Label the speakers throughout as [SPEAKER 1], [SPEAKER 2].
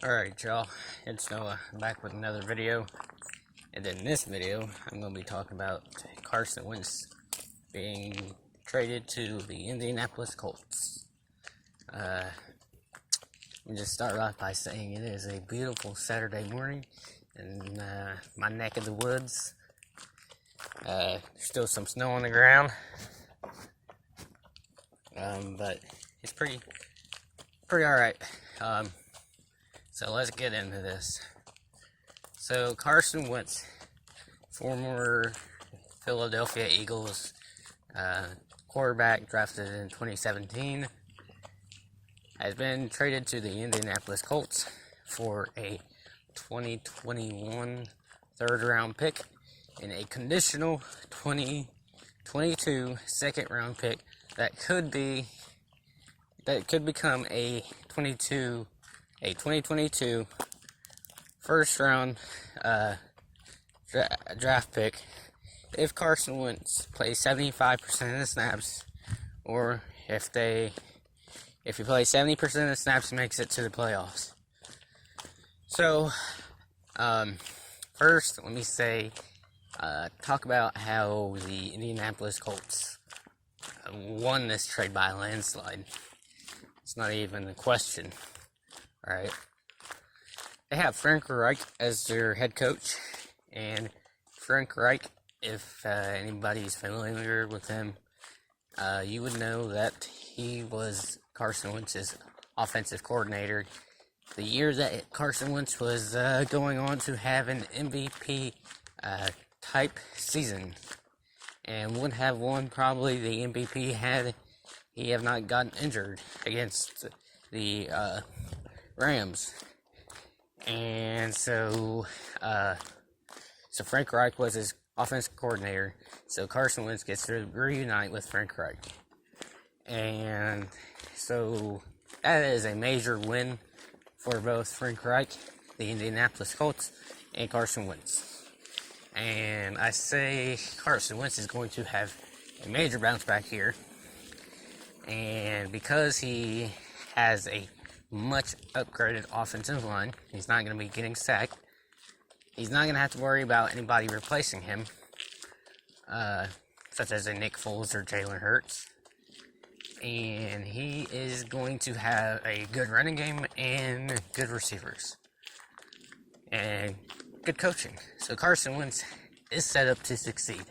[SPEAKER 1] Alright, y'all, it's Noah, back with another video. And in this video, I'm going to be talking about Carson Wentz being traded to the Indianapolis Colts. Let me just start off by saying it is a beautiful Saturday morning in my neck of the woods. There's still some snow on the ground, but it's pretty alright. So let's get into this. So Carson Wentz, former Philadelphia Eagles quarterback drafted in 2017, has been traded to the Indianapolis Colts for a 2021 third-round pick and a conditional 2022 second-round pick that could become a 2022 first-round draft pick if Carson Wentz plays 75% of the snaps, or if he plays 70% of the snaps and makes it to the playoffs. So, first, let me talk about how the Indianapolis Colts won this trade by a landslide. It's not even a question. Alright. They have Frank Reich as their head coach, and Frank Reich, if anybody's familiar with him, you would know that he was Carson Wentz's offensive coordinator the year that Carson Wentz was going on to have an MVP type season, and would have won probably the MVP had he have not gotten injured against the Rams. And so Frank Reich was his offensive coordinator. So Carson Wentz gets to reunite with Frank Reich. And so that is a major win for both Frank Reich, the Indianapolis Colts, and Carson Wentz. And I say Carson Wentz is going to have a major bounce back here. And because he has a much upgraded offensive line, he's not going to be getting sacked. He's not going to have to worry about anybody replacing him, such as a Nick Foles or Jalen Hurts. And he is going to have a good running game and good receivers and good coaching. So Carson Wentz is set up to succeed.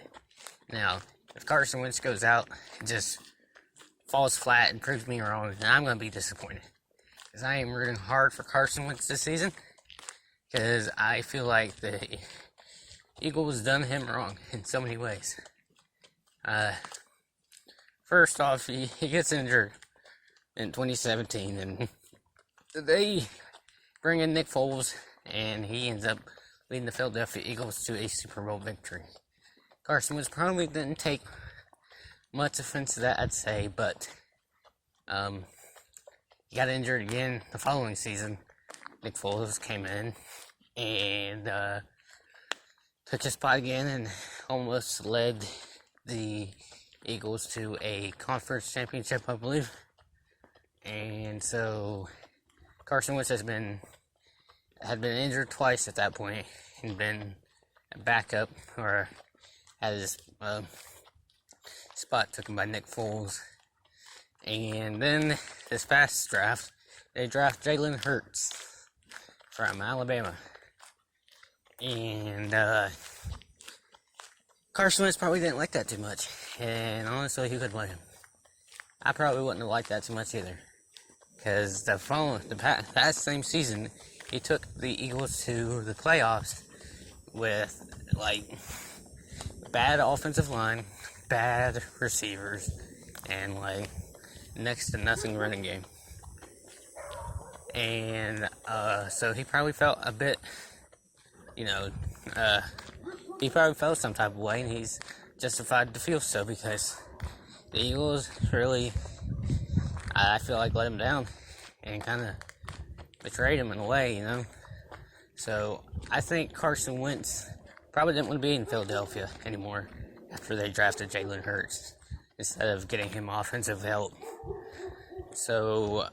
[SPEAKER 1] Now, if Carson Wentz goes out and just falls flat and proves me wrong, then I'm going to be disappointed. Because I am rooting hard for Carson Wentz this season, because I feel like the Eagles done him wrong in so many ways. First off, he gets injured in 2017, and they bring in Nick Foles, and he ends up leading the Philadelphia Eagles to a Super Bowl victory. Carson Wentz probably didn't take much offense to that, I'd say, but he got injured again the following season. Nick Foles came in and took his spot again and almost led the Eagles to a conference championship, I believe. And so Carson Wentz had been injured twice at that point and been a backup, or had his spot taken by Nick Foles. And then this past draft, they draft Jalen Hurts from Alabama. And Carson Wentz probably didn't like that too much. And honestly, who could blame him? I probably wouldn't have liked that too much either. Because that same season, he took the Eagles to the playoffs with, bad offensive line, bad receivers, and, next to nothing running game. And so he probably felt a bit, he probably felt some type of way, and he's justified to feel so, because the Eagles really, I feel like, let him down and kind of betrayed him in a way, So I think Carson Wentz probably didn't want to be in Philadelphia anymore after they drafted Jalen Hurts instead of getting him offensive help. So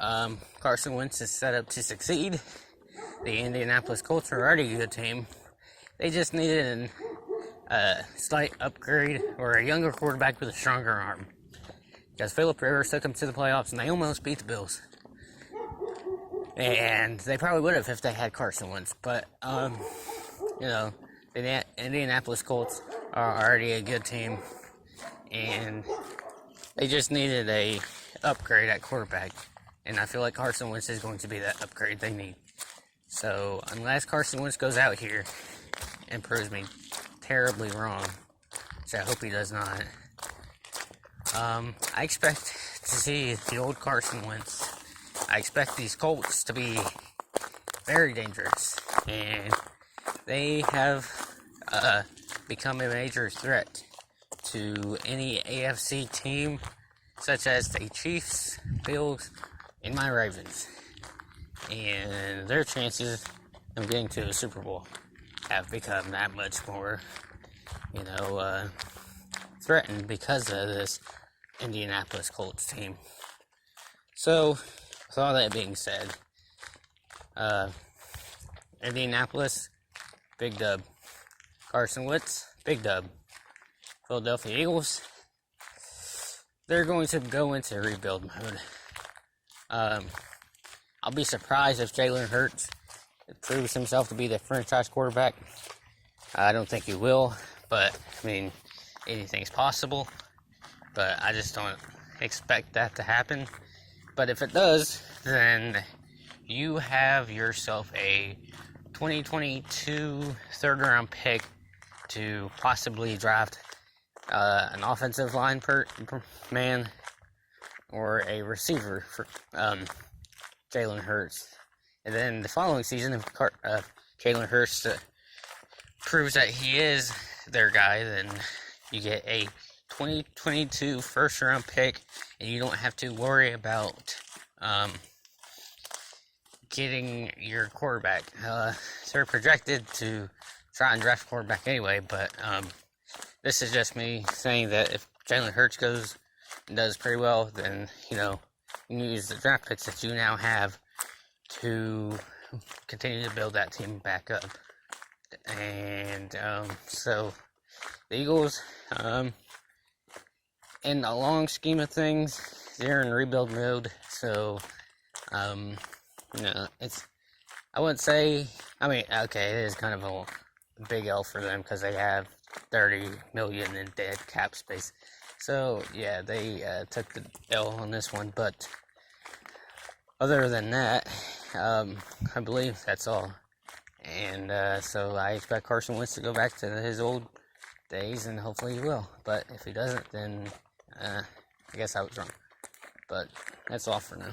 [SPEAKER 1] Carson Wentz is set up to succeed, the Indianapolis Colts are already a good team. They just needed a slight upgrade or a younger quarterback with a stronger arm. Because Philip Rivers took them to the playoffs and they almost beat the Bills. And they probably would have if they had Carson Wentz. But, the Indianapolis Colts are already a good team. And they just needed a upgrade at quarterback. And I feel like Carson Wentz is going to be that upgrade they need. So, unless Carson Wentz goes out here and proves me terribly wrong, which I hope he does not, I expect to see the old Carson Wentz. I expect these Colts to be very dangerous. And they have become a major threat to any AFC team, such as the Chiefs, Bills, and my Ravens. And their chances of getting to the Super Bowl have become that much more, threatened because of this Indianapolis Colts team. So, with all that being said, Indianapolis, big dub. Carson Wentz, big dub. Philadelphia Eagles, they're going to go into rebuild mode. I'll be surprised if Jalen Hurts proves himself to be the franchise quarterback. I don't think he will, but, anything's possible. But I just don't expect that to happen. But if it does, then you have yourself a 2022 third-round pick to possibly draft an offensive line man or a receiver for Jalen Hurts. And then the following season, if Jalen Hurts proves that he is their guy, then you get a 2022 first-round pick, and you don't have to worry about getting your quarterback. They're projected to try and draft a quarterback anyway, but this is just me saying that if Jalen Hurts goes and does pretty well, then, you can use the draft picks that you now have to continue to build that team back up. And so the Eagles, in the long scheme of things, they're in rebuild mode. So, I wouldn't say, it is kind of a big L for them because they have $30 million in dead cap space. So, yeah, they took the L on this one, but other than that, I believe that's all. And so I expect Carson Wentz to go back to his old days, and hopefully he will. But if he doesn't, then I guess I was wrong. But that's all for now.